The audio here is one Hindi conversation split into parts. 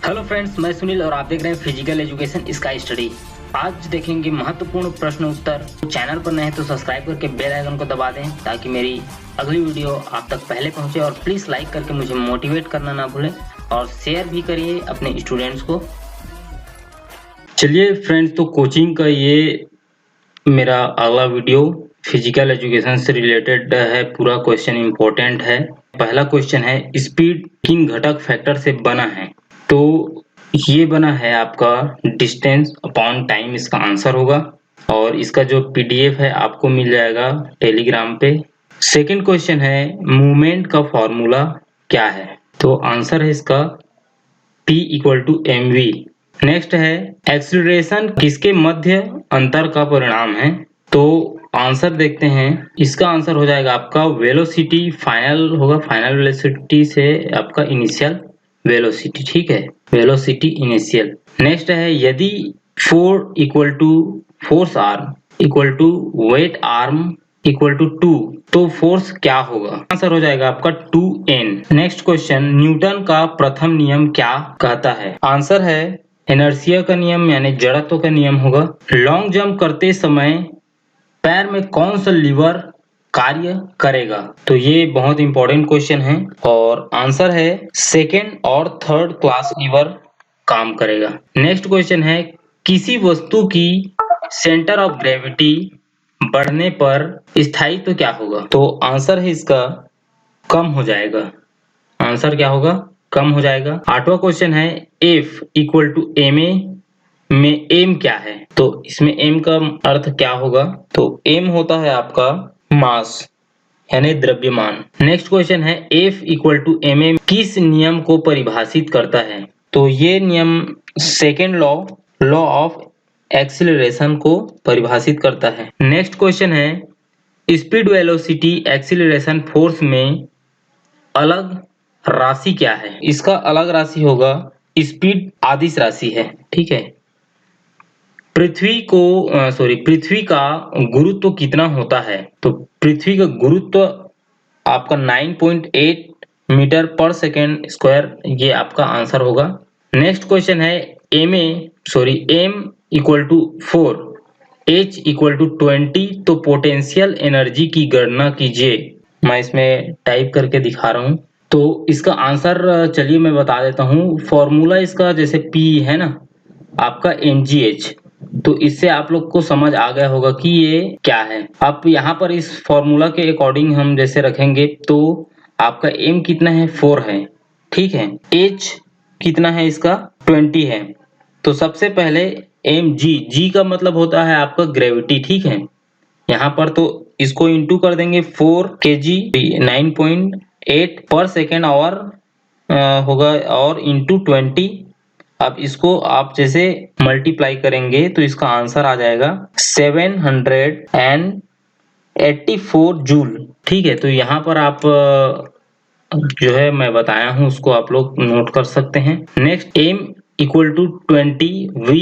हेलो फ्रेंड्स, मैं सुनील और आप देख रहे हैं फिजिकल एजुकेशन स्काई स्टडी। आज देखेंगे महत्वपूर्ण प्रश्न उत्तर। चैनल पर नए हैं तो सब्सक्राइब करके बेल आइकन को दबा दें ताकि मेरी अगली वीडियो आप तक पहले पहुंचे। और प्लीज लाइक करके मुझे मोटिवेट करना ना भूलें और शेयर भी करिए अपने स्टूडेंट्स को। चलिए फ्रेंड्स, तो कोचिंग का ये मेरा अगला वीडियो फिजिकल एजुकेशन से रिलेटेड है। पूरा क्वेश्चन इंपॉर्टेंट है। पहला क्वेश्चन है, स्पीड किन घटक फैक्टर से बना है? तो ये बना है आपका डिस्टेंस अपॉन टाइम, इसका आंसर होगा। और इसका जो पीडीएफ है आपको मिल जाएगा टेलीग्राम पे। सेकंड क्वेश्चन है, मूवमेंट का फॉर्मूला क्या है? तो आंसर है इसका P equal to mv। Next है, एक्सीलरेशन किसके मध्य अंतर का परिणाम है? तो आंसर देखते हैं। इसका आंसर हो जाएगा आपका वेलोसिटी फाइनल होगा, फाइनल वेलोसिटी से आपका इनिशियल वेलोसिटी। ठीक है, वेलोसिटी इनिशियल। नेक्स्ट है, यदि force arm equal to weight arm equal to 2 तो फोर्स क्या होगा? आंसर हो जाएगा आपका 2n। नेक्स्ट क्वेश्चन, न्यूटन का प्रथम नियम क्या कहता है? आंसर है इनर्शिया का नियम, यानी जड़त्व का नियम होगा। लॉन्ग जंप करते समय पैर में कौन सा लीवर कार्य करेगा? तो ये बहुत इंपॉर्टेंट क्वेश्चन है और आंसर है सेकेंड और थर्ड क्लास लीवर काम करेगा। नेक्स्ट क्वेश्चन है, किसी वस्तु की सेंटर ऑफ ग्रेविटी बढ़ने पर स्थायित्व क्या होगा? तो आंसर है इसका कम हो जाएगा। आंसर क्या होगा? कम हो जाएगा। आठवां क्वेश्चन है, F इक्वल टू ma में m क्या है? तो इसमें m का अर्थ क्या होगा? तो m होता है आपका मास, यानी द्रव्यमान। नेक्स्ट क्वेश्चन है, F इक्वल टू ma किस नियम को परिभाषित करता है? तो ये नियम सेकेंड लॉ ऑफ एक्सीलरेशन को परिभाषित करता है। नेक्स्ट क्वेश्चन है, स्पीड वेलोसिटी एक्सीलरेशन फोर्स में अलग राशि क्या है? इसका अलग राशि होगा स्पीड आदिश राशि है। ठीक है, पृथ्वी का गुरुत्व कितना होता है? तो पृथ्वी का गुरुत्व आपका 9.8 मीटर पर सेकेंड स्क्वायर, ये आपका आंसर होगा। नेक्स्ट क्वेश्चन है, m equal to 4, h equal to 20 तो पोटेंशियल एनर्जी की गणना कीजिए। मैं इसमें टाइप करके दिखा रहा हूँ। तो इसका आंसर चलिए मैं बता देता हूँ। फॉर्मूला इसका जैसे P है ना आपका mgh, तो इससे आप लोग को समझ आ गया होगा कि ये क्या है। आप यहाँ पर इस फॉर्मूला के अकॉर्डिंग हम जैसे रखेंगे तो आपका m कितना है? 4 है। ठीक है, h कितना है? इसका 20 है। तो सबसे पहले g का मतलब होता है आपका ग्रेविटी। ठीक है, यहाँ पर तो इसको इंटू कर देंगे 4 kg 9.8 पर सेकेंड और होगा और इंटू 20। अब इसको आप जैसे मल्टीप्लाई करेंगे तो इसका आंसर आ जाएगा 784 जूल। ठीक है, तो यहाँ पर आप जो है मैं बताया हूँ उसको आप लोग नोट कर सकते हैं। Next, m equal to 20 v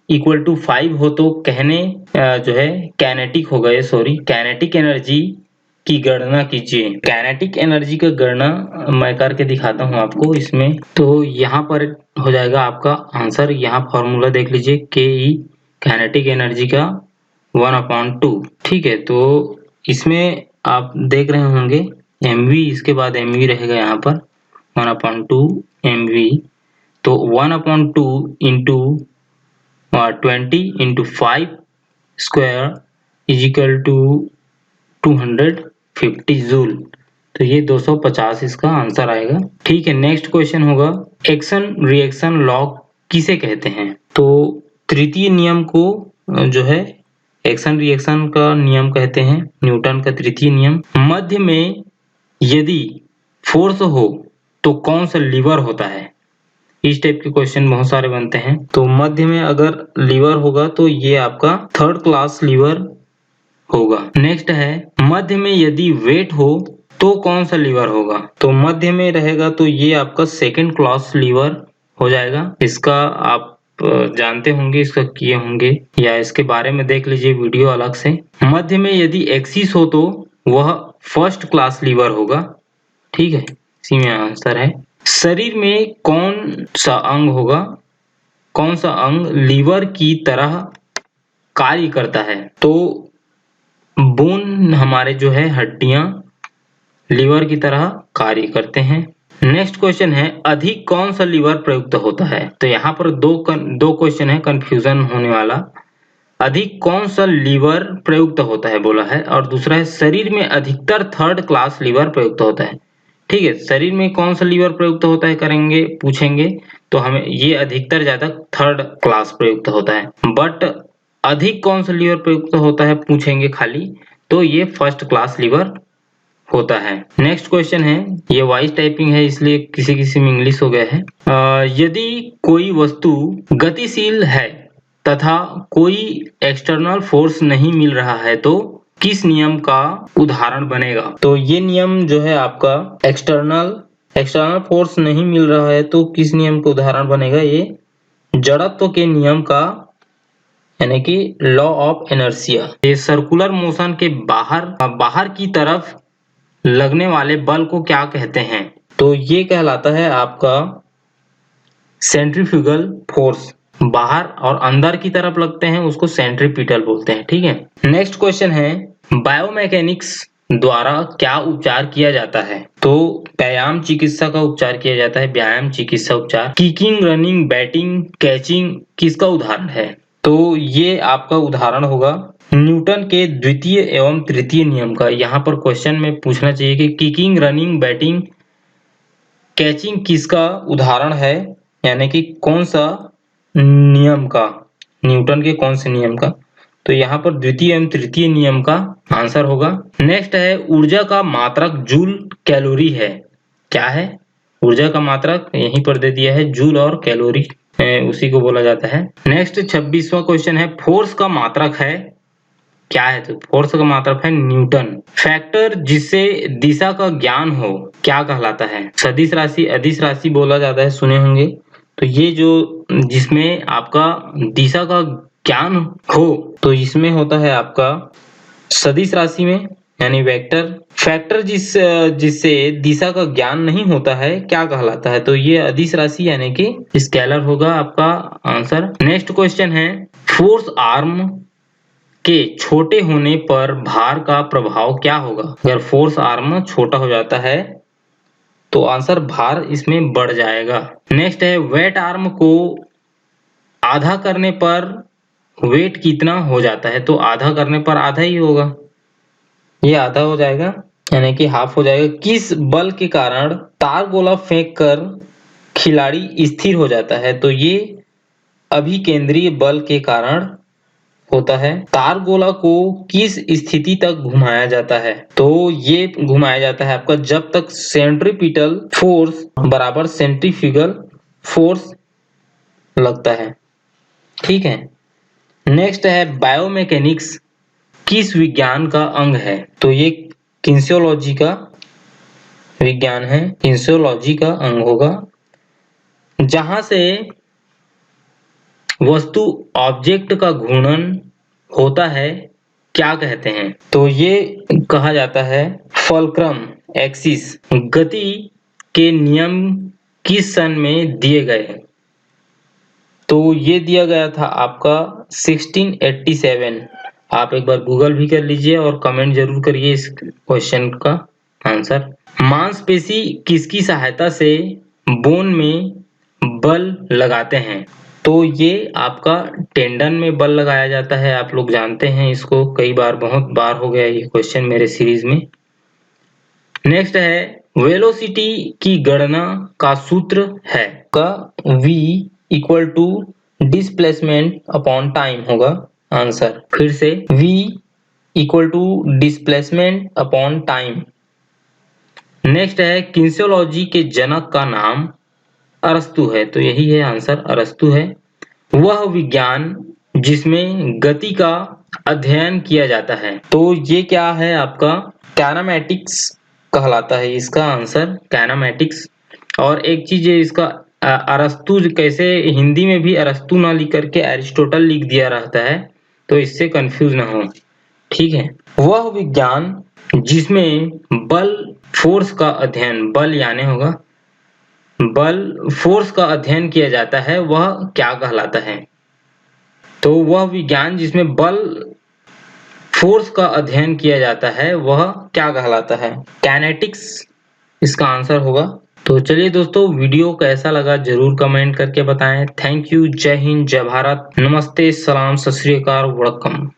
equal to 5 हो तो कहने जो है कैनेटिक हो गए, कैनेटिक एनर्जी की गणना कीजिए। कैनेटिक एनर्जी का गणना मैं करके दिखाता हूँ आपको इसमें। तो यहाँ पर हो जाएगा आपका आंसर। यहाँ फॉर्मूला देख लीजिए, के ई कैनेटिक एनर्जी का 1/2। ठीक है, तो इसमें आप देख रहे होंगे mv, इसके बाद mv रहेगा यहाँ पर 1/2 mv। तो 1/2 into 20 into 5 square is equal to 250 joule. तो ये 250 इसका आंसर आएगा। ठीक है, नेक्स्ट क्वेश्चन होगा, एक्शन रिएक्शन लॉ किसे कहते हैं? तो तृतीय नियम को जो है एक्शन रिएक्शन का नियम कहते हैं, न्यूटन का तृतीय नियम। मध्य में यदि फोर्स हो तो कौन सा लीवर होता है? इस टाइप के क्वेश्चन बहुत सारे बनते हैं। तो मध्य में अगर लीवर होगा तो ये आपका थर्ड क्लास लीवर होगा। नेक्स्ट है, मध्य में यदि वेट हो तो कौन सा लीवर होगा? तो मध्य में रहेगा तो ये आपका सेकंड क्लास लीवर हो जाएगा। इसका आप जानते होंगे, इसका किए होंगे या इसके बारे में देख लीजिए वीडियो अलग से। मध्य में यदि एक्सिस हो तो वह फर्स्ट क्लास लीवर होगा। ठीक है, इसी में आंसर है। शरीर में कौन सा अंग होगा, कौन सा अंग लीवर की तरह कार्य करता है? तो बोन हमारे जो है हड्डियां लीवर की तरह कार्य करते हैं। नेक्स्ट क्वेश्चन है अधिक कौन सा लीवर प्रयुक्त होता है? तो यहाँ पर दो क्वेश्चन है कंफ्यूजन होने वाला। अधिक कौन सा लीवर प्रयुक्त होता है बोला है, और दूसरा है शरीर में अधिकतर थर्ड क्लास लीवर प्रयुक्त होता है। ठीक है, शरीर में कौन सा लीवर प्रयुक्त होता है करेंगे पूछेंगे तो हमें ये अधिकतर ज्यादा थर्ड क्लास प्रयुक्त होता है, बट अधिक कौन सा लीवर प्रयुक्त होता है पूछेंगे खाली तो ये फर्स्ट क्लास लीवर होता है। नेक्स्ट क्वेश्चन है, ये वॉइस टाइपिंग है इसलिए किसी किसी में इंग्लिश हो गया है। यदि कोई वस्तु गतिशील है तथा कोई एक्सटर्नल फोर्स नहीं मिल रहा है तो किस नियम का उदाहरण बनेगा? तो ये नियम जो है आपका एक्सटर्नल फोर्स नहीं मिल रहा है तो किस नियम का उदाहरण बनेगा? ये जड़त्व के नियम का, यानी कि लॉ ऑफ इनर्शिया। ये सर्कुलर मोशन के बाहर की तरफ लगने वाले बल को क्या कहते हैं? तो ये कहलाता है आपका सेंट्रीफ्यूगल फोर्स। बाहर और अंदर की तरफ लगते हैं उसको सेंट्रीपिटल बोलते हैं। ठीक है, नेक्स्ट क्वेश्चन है बायोमैकेनिक्स द्वारा क्या उपचार किया जाता है? तो व्यायाम चिकित्सा का उपचार किया जाता है, व्यायाम चिकित्सा उपचार। किकिंग, रनिंग, बैटिंग, कैचिंग किसका उदाहरण है? तो ये आपका उदाहरण होगा न्यूटन के द्वितीय एवं तृतीय नियम का। यहाँ पर क्वेश्चन में पूछना चाहिए कि किकिंग, रनिंग, बैटिंग, कैचिंग किसका उदाहरण है, यानी कि कौन सा नियम का, न्यूटन के कौन से नियम का? तो यहाँ पर द्वितीय एवं तृतीय नियम का आंसर होगा। नेक्स्ट है ऊर्जा का मात्रक जूल कैलोरी है। क्या है ऊर्जा का मात्रक? यहीं पर दे दिया है जूल और कैलोरी, उसी को बोला जाता है। नेक्स्ट 26वां क्वेश्चन है फोर्स का मात्रक है क्या है? तो फोर्स का मात्रक है न्यूटन। फैक्टर जिससे दिशा का ज्ञान हो क्या कहलाता है? सदिश राशि, अदिश राशि बोला जाता है, सुने होंगे। तो ये जो जिसमें आपका दिशा का ज्ञान हो तो इसमें होता है आपका सदिश राशि में, यानी वेक्टर। फैक्टर जिससे दिशा का ज्ञान नहीं होता है क्या कहलाता है? तो ये अदिश राशि यानी कि स्केलर होगा आपका आंसर। नेक्स्ट क्वेश्चन है फोर्स आर्म के छोटे होने पर भार का प्रभाव क्या होगा? अगर फोर्स आर्म छोटा हो जाता है तो आंसर भार इसमें बढ़ जाएगा। नेक्स्ट है वेट आर्म को आधा करने पर वेट कितना हो जाता है? तो आधा करने पर आधा ही होगा, ये आधा हो जाएगा यानी कि हाफ हो जाएगा। किस बल के कारण तार गोला फेंक कर खिलाड़ी स्थिर हो जाता है? तो ये अभिकेंद्रीय बल के कारण होता है। तार गोला को किस स्थिति तक घुमाया जाता है? तो ये घुमाया जाता है आपका जब तक सेंट्रीपिटल फोर्स बराबर सेंट्रीफ्यूगल फोर्स लगता है। ठीक है, नेक्स्ट है बायोमैकेनिक्स किस विज्ञान का अंग है? तो ये किन्सियोलॉजी का विज्ञान है, किन्सियोलॉजी का अंग होगा। जहां से वस्तु ऑब्जेक्ट का घूर्णन होता है क्या कहते हैं? तो ये कहा जाता है फलक्रम एक्सिस। गति के नियम किस सन में दिए गए? तो ये दिया गया था आपका 1687। आप एक बार गूगल भी कर लीजिए और कमेंट जरूर करिए इस क्वेश्चन का आंसर। मांसपेशी किसकी सहायता से बोन में बल लगाते हैं? तो ये आपका टेंडन में बल लगाया जाता है, आप लोग जानते हैं इसको, कई बार, बहुत बार हो गया ये क्वेश्चन मेरे सीरीज में। नेक्स्ट है वेलोसिटी की गणना का सूत्र है का v equal to displacement upon time होगा आंसर। फिर से v equal to displacement upon time. Next है किन्सियोलॉजी के जनक का नाम अरस्तु है, तो यही है आंसर, अरस्तु है। वह विज्ञान जिसमें गति का अध्ययन किया जाता है, तो ये क्या है आपका काइनेमैटिक्स कहलाता है, इसका आंसर काइनेमैटिक्स। और एक चीज है इसका अरस्तु, कैसे हिंदी में भी अरस्तु ना लिख करके अरिस्टोटल लिख दिया रहता है, तो इससे कंफ्यूज ना हो। ठीक है, वह विज्ञान जिसमें बल फोर्स का अध्ययन, बल यानी होगा बल फोर्स का अध्ययन किया जाता है वह क्या कहलाता है? तो वह विज्ञान जिसमें बल फोर्स का अध्ययन किया जाता है वह क्या कहलाता है? काइनेटिक्स इसका आंसर होगा। तो चलिए दोस्तों, वीडियो कैसा लगा जरूर कमेंट करके बताएं। Thank you. जय हिंद, जय भारत, नमस्ते, सलाम, सत श्री अकाल, वड़क्कम।